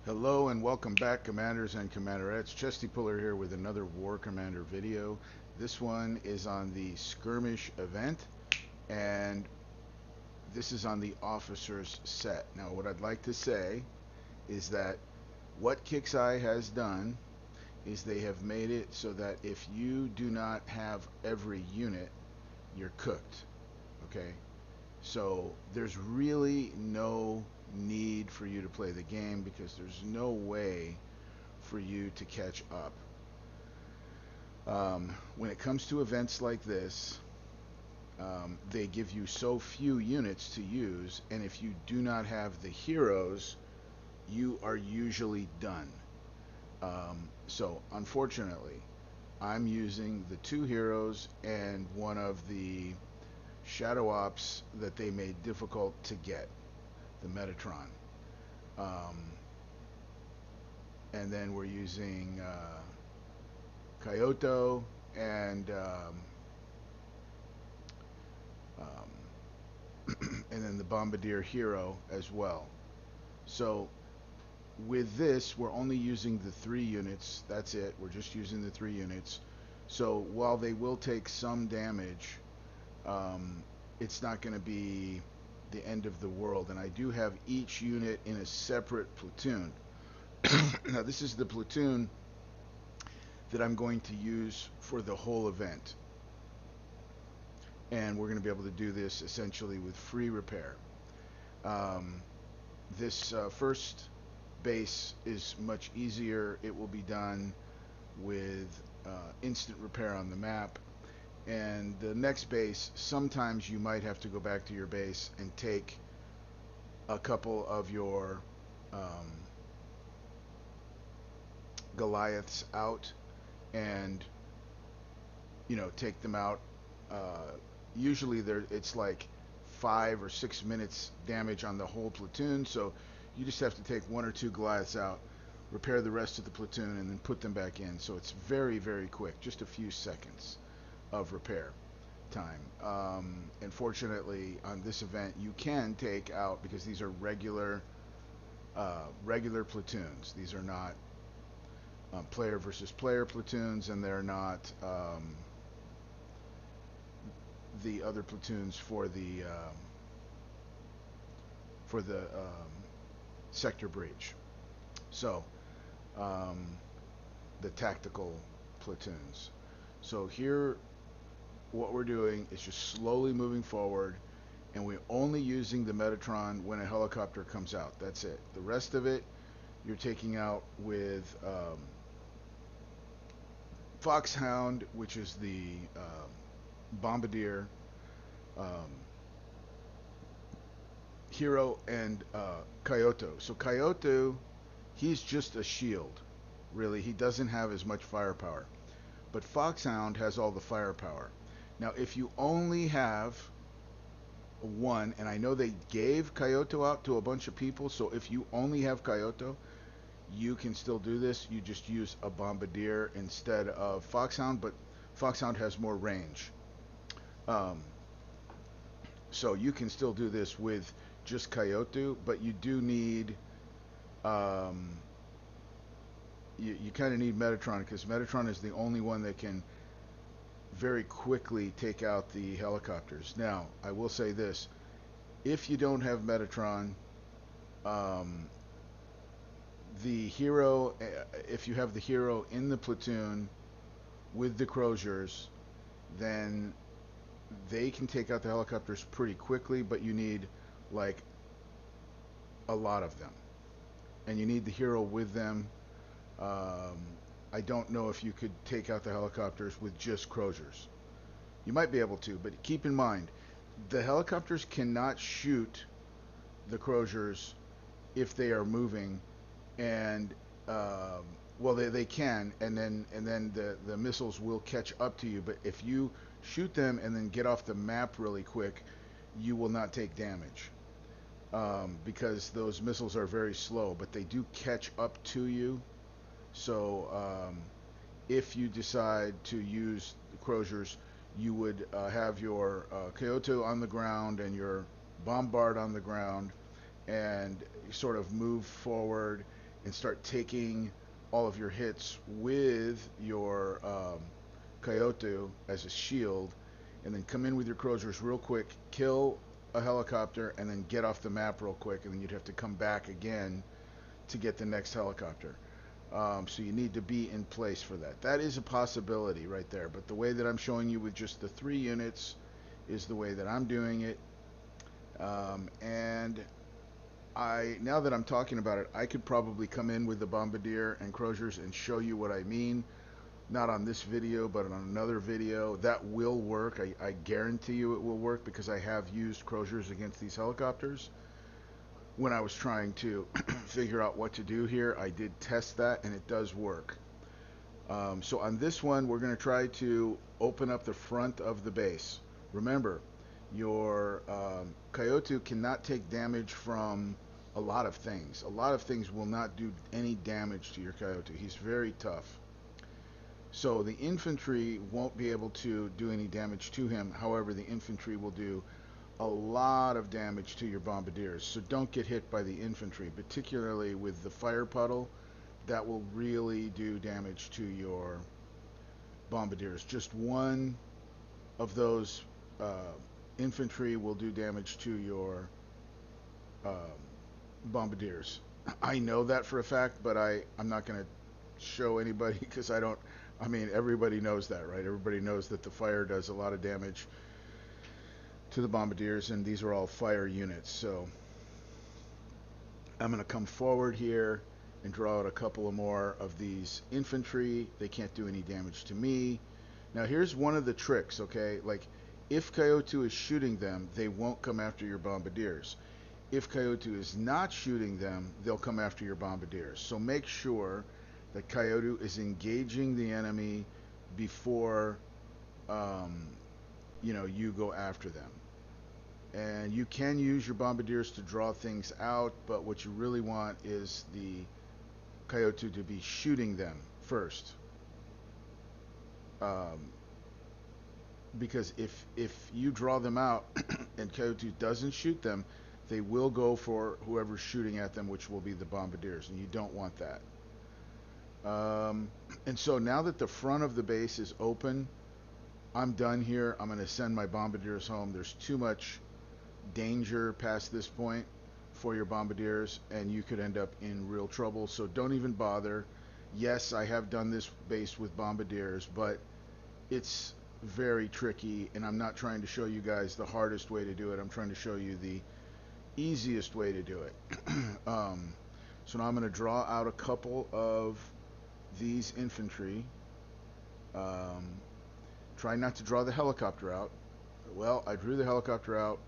Hello and welcome back, Commanders and Commanderettes. Chesty Puller here with another War Commander video. This one is on the Skirmish event, and this is on the officers set. Now, what I'd like to say is that what Kixeye has done is they have made it so that if you do not have every unit, you're cooked. Okay? So there's really no need for you to play the game because there's no way for you to catch up. When it comes to events like this, they give you so few units to use, and if you do not have the heroes, you are usually done. So, unfortunately, I'm using the two heroes and one of the shadow ops that they made difficult to get, the Metatron. Um, and then we're using Kyoto and and then the Bombardier Hero as well. So with this, we're only using the 3 units. That's it. We're just using the 3 units. So while they will take some damage, it's not going to be the end of the world. And I do have each unit in a separate platoon. Now, this is the platoon that I'm going to use for the whole event. And we're going to be able to do this essentially with free repair. This first base is much easier. It will be done with instant repair on the map. And the next base, sometimes you might have to go back to your base and take a couple of your Goliaths out and take them out. Usually it's like 5 or 6 minutes damage on the whole platoon, so you just have to take 1 or 2 Goliaths out, repair the rest of the platoon, and then put them back in. So it's very, very quick, just a few seconds of repair time. Unfortunately, on this event, you can take out, because these are regular platoons. These are not player versus player platoons, and they're not the other platoons for the sector breach. So the tactical platoons. So here, what we're doing is just slowly moving forward, and we're only using the Metatron when a helicopter comes out. That's it. The rest of it, you're taking out with Foxhound, which is the Bombardier Hero, and Kyoto. So Kyoto, he's just a shield, really. He doesn't have as much firepower. But Foxhound has all the firepower. Now, if you only have one, and I know they gave Kyoto out to a bunch of people, so if you only have Kyoto, you can still do this. You just use a Bombardier instead of Foxhound, but Foxhound has more range. So you can still do this with just Kyoto, but you do need you kind of need Metatron, because Metatron is the only one that can very quickly take out the helicopters. Now, I will say this: if you don't have Metatron, the hero, if you have the hero in the platoon with the Croziers, then they can take out the helicopters pretty quickly, but you need like a lot of them, and you need the hero with them. I don't know if you could take out the helicopters with just Croziers. You might be able to, but keep in mind, the helicopters cannot shoot the Croziers if they are moving, and well, they can, and then the missiles will catch up to you. But if you shoot them and then get off the map really quick, you will not take damage, because those missiles are very slow, but they do catch up to you. So if you decide to use the Croziers, you would have your Kyoto on the ground and your Bombard on the ground, and sort of move forward and start taking all of your hits with your Coyote as a shield, and then come in with your Cruisers real quick, kill a helicopter, and then get off the map real quick, and then you'd have to come back again to get the next helicopter. So you need to be in place for that. That is a possibility right there, but the way that I'm showing you with just the 3 units is the way that I'm doing it. And now that I'm talking about it, I could probably come in with the Bombardier and Cruisers and show you what I mean. Not on this video, but on another video. That will work. I guarantee you it will work, because I have used Cruisers against these helicopters. When I was trying to figure out what to do here, I did test that, and it does work. So on this one, we're going to try to open up the front of the base. Remember, your Coyote cannot take damage from a lot of things. A lot of things will not do any damage to your Coyote. He's very tough. So the infantry won't be able to do any damage to him. However, the infantry will do a lot of damage to your Bombardiers. So don't get hit by the infantry, particularly with the fire puddle. That will really do damage to your Bombardiers. Just one of those infantry will do damage to your Bombardiers. I know that for a fact, but I'm not going to show anybody, because I mean, everybody knows that, right? Everybody knows that the fire does a lot of damage to the Bombardiers, and these are all fire units. So I'm going to come forward here and draw out a couple of more of these infantry. They can't do any damage to me. Now here's one of the tricks, okay? Like, if Coyote is shooting them, they won't come after your Bombardiers. If Coyote is not shooting them, they'll come after your Bombardiers. So make sure that Coyote is engaging the enemy before you go after them. And you can use your Bombardiers to draw things out, but what you really want is the Coyote to be shooting them first. Because if you draw them out and Coyote doesn't shoot them, they will go for whoever's shooting at them, which will be the Bombardiers, and you don't want that. And so now that the front of the base is open, I'm done here. I'm going to send my Bombardiers home. There's too much danger past this point for your Bombardiers, and you could end up in real trouble. So don't even bother. Yes, I have done this base with Bombardiers, but it's very tricky, and I'm not trying to show you guys the hardest way to do it. I'm trying to show you the easiest way to do it. So now I'm going to draw out a couple of these infantry. Try not to draw the helicopter out. Well, I drew the helicopter out.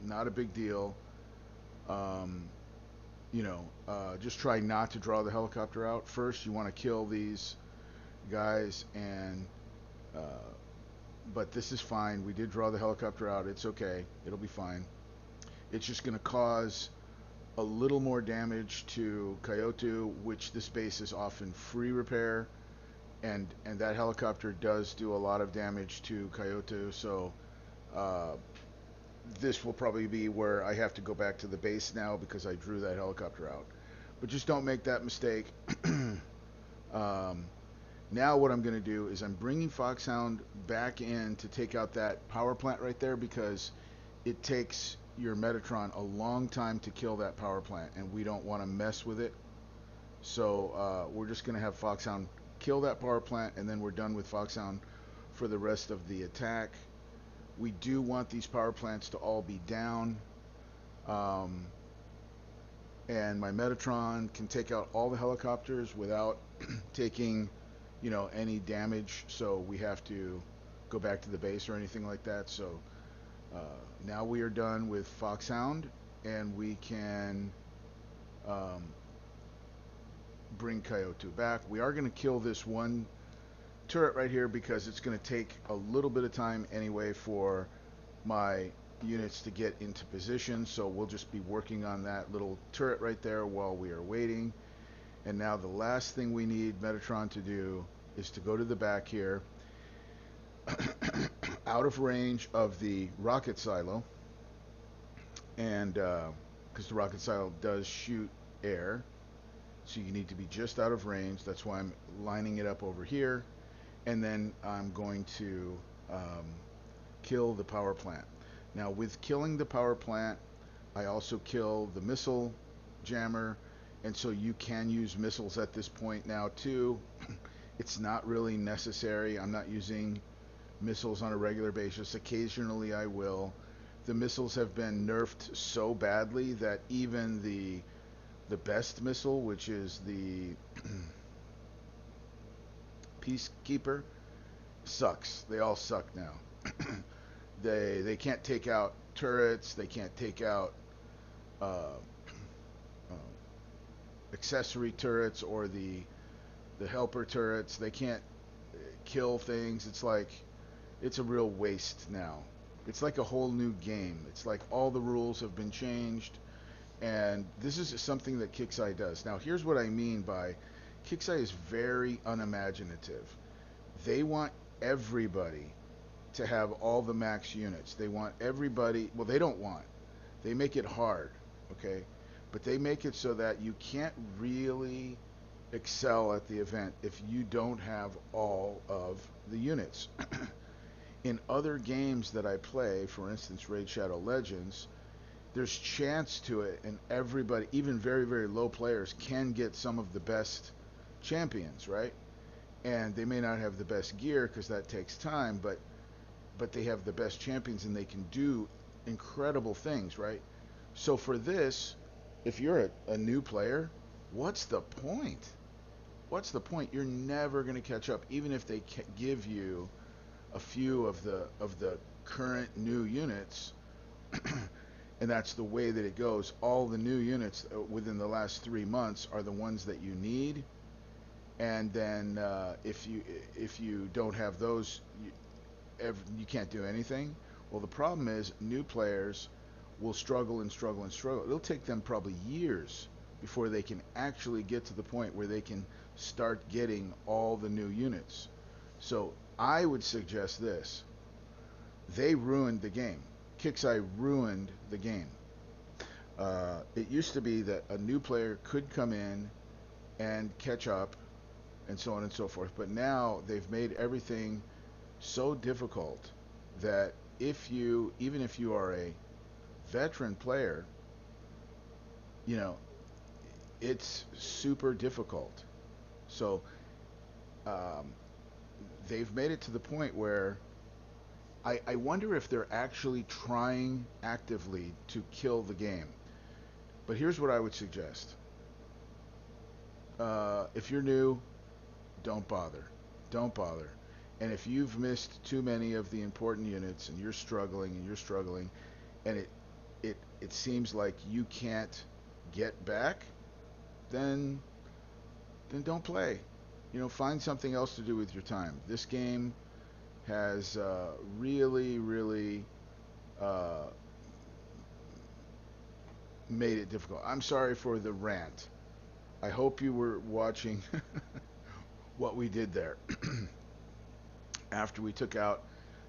Not a big deal. Just try not to draw the helicopter out. First, you want to kill these guys, but this is fine. We did draw the helicopter out. It's okay. It'll be fine. It's just going to cause a little more damage to Coyote, which this base is often free repair, and that helicopter does do a lot of damage to Coyote. So this will probably be where I have to go back to the base now, because I drew that helicopter out. But just don't make that mistake. Now what I'm going to do is I'm bringing Foxhound back in to take out that power plant right there, because it takes your Metatron a long time to kill that power plant, and we don't want to mess with it. So we're just going to have Foxhound kill that power plant, and then we're done with Foxhound for the rest of the attack. We do want these power plants to all be down, and my Metatron can take out all the helicopters without taking any damage, so we have to go back to the base or anything like that. So now we are done with Foxhound, and we can bring Coyote back. We are going to kill this one turret right here, because it's going to take a little bit of time anyway for my units to get into position, so we'll just be working on that little turret right there while we are waiting. And now the last thing we need Metatron to do is to go to the back here, out of range of the rocket silo, and because the rocket silo does shoot air, So you need to be just out of range. That's why I'm lining it up over here. And then I'm going to um, kill the power plant. Now, with killing the power plant, I also kill the missile jammer, and so you can use missiles at this point now too. It's not really necessary. I'm not using missiles on a regular basis. Occasionally I will. The missiles have been nerfed so badly that even the best missile, which is the Peacekeeper, sucks. They all suck now. They can't take out turrets. They can't take out uh, accessory turrets or the helper turrets. They can't kill things. It's a real waste now. It's like a whole new game. It's like all the rules have been changed, and this is something that Kixeye does. Now, here's what I mean by Kixeye is very unimaginative. They want everybody to have all the max units. They want everybody, well, they don't want. They make it hard, okay? But they make it so that you can't really excel at the event if you don't have all of the units. In other games that I play, for instance, Raid Shadow Legends, there's chance to it, and everybody, even very, very low players, can get some of the best champions, right? And they may not have the best gear because that takes time, but they have the best champions and they can do incredible things, right? So for this, if you're a new player, what's the point? What's the point? You're never going to catch up, even if they give you a few of the current new units. And that's the way that it goes. All the new units within the last 3 months are the ones that you need. And then if you don't have those, you can't do anything. Well, the problem is new players will struggle and struggle and struggle. It'll take them probably years before they can actually get to the point where they can start getting all the new units. So I would suggest this. They ruined the game. Kixeye ruined the game. It used to be that a new player could come in and catch up and so on and so forth. But now they've made everything so difficult that even if you are a veteran player, you know, it's super difficult. So they've made it to the point where I wonder if they're actually trying actively to kill the game. But here's what I would suggest. If you're new, don't bother. Don't bother. And if you've missed too many of the important units and you're struggling and it seems like you can't get back, then don't play. You know, find something else to do with your time. This game has really made it difficult. I'm sorry for the rant. I hope you were watching what we did there. After we took out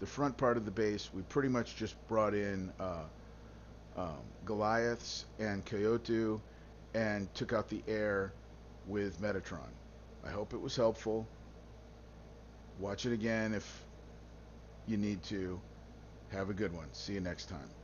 the front part of the base, we pretty much just brought in Goliaths and Kyoto and took out the air with Metatron. I hope it was helpful. Watch it again if you need to. Have a good one. See you next time.